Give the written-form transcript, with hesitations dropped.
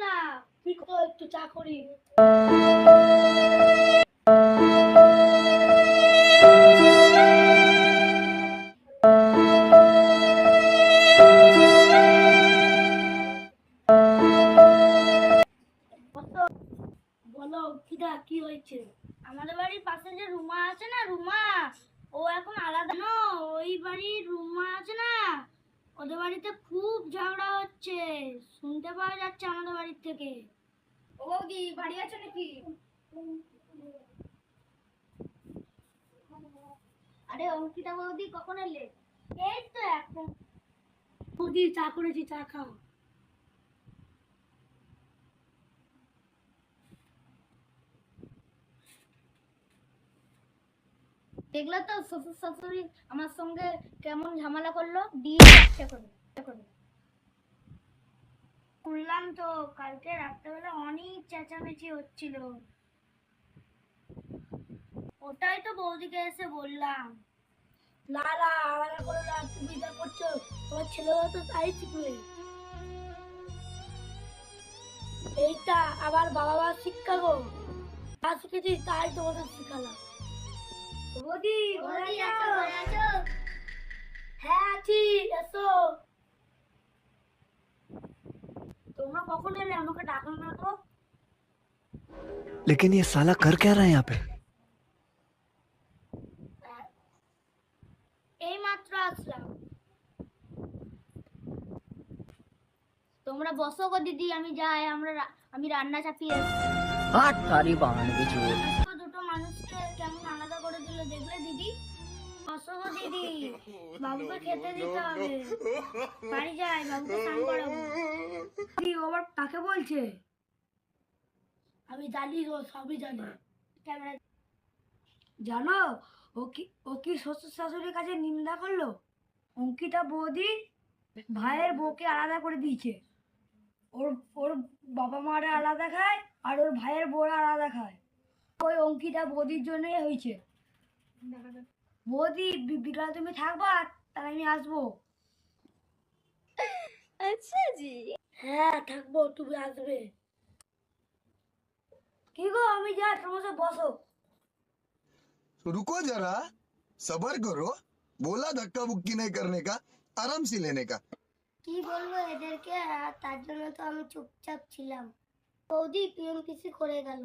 না কি তো একটু চা করি। বলো কিটা কি হয়েছে? আমাদের বাড়ির পাশে যে রুমা আছে না, রুমা, ও এখন আলাদা না। ওই বাড়ির রুমা আছে না, ওদের বাড়িতে খুব ঝগড়া হচ্ছে, শুনতে পাওয়া যাচ্ছে আমাদের বাড়ির থেকে। ও বৌদি বাড়ি আছে নাকি? আরে অঙ্কিতা বৌদি কখন এলে? এই তো এখন। বৌদি চা করেছি, চা খাও। দেখলে তো শ্বশুর শাশুড়ি আমার সঙ্গে কেমন ঝামেলা করলো, দিয়ে একটা করে। শুনলাম তো কালকে রাত্রেবেলা অনেক চেঁচামেচি হচ্ছিল। ওটাই তো বৌদিকে এসে বললাম। না না, আলাদা করে না, তুমি যা করছো তোমার ছেলেরা তো তাই শিখবে। এইটা আবার বাবা মা শিক্ষা গো, যা শিখেছি তাই তোমাদের শিখালাম। বৌদি ঘরে আছো? হ্যাঁ আছি, এসো। তোমরা কখন এলে? আমাকে ডাকো না তো। लेकिन ये साला कर क्या रहा है यहाँ पे? এই মাত্র আসলাম। তোমরা বসো গো দিদি, আমি যাই। আমি রান্না চাপিয়ে এসেছি। हाथ थारी बहन की चोट। তো দুটো মানুষকে কেমন আলাদা করে দিল দেখলে দিদি? বসো গো দিদি, বাবুকে খেতে দিতে হবে। বাড়ি যাই, বাবুকে স্নান করাবো। দিদি ও আবার কাকে বলছে? আমি জানি গো, সবই জানি। ক্যামেরা জানো ও কি শ্বশুর শাশুড়ির কাছে নিন্দা করলো? অঙ্কিতা বৌদি ভাইয়ের বউকে আলাদা করে দিয়েছে। ওর ওর বাবা মারা আলাদা খায় আর ওর ভাইয়ের বউরা আলাদা খায়। ওই অঙ্কিতা বৌদির জন্যই হয়েছে। বৌদি বিকালে তুমি থাকবা, তাহলে আমি আসবো। अच्छा जी। হ্যাঁ থাকবো, তুমি আসবে। কি গো আমি যাই, তোমার সাথে বসো। रुको जरा, सबर करो। बोला धक्का बुक्की नहीं करने का, आराम से लेने का। কি বলবো এদেরকে, আর তার জন্য তো আমি চুপচাপ ছিলাম। বৌদি পিয়ন পিসি করে গেল।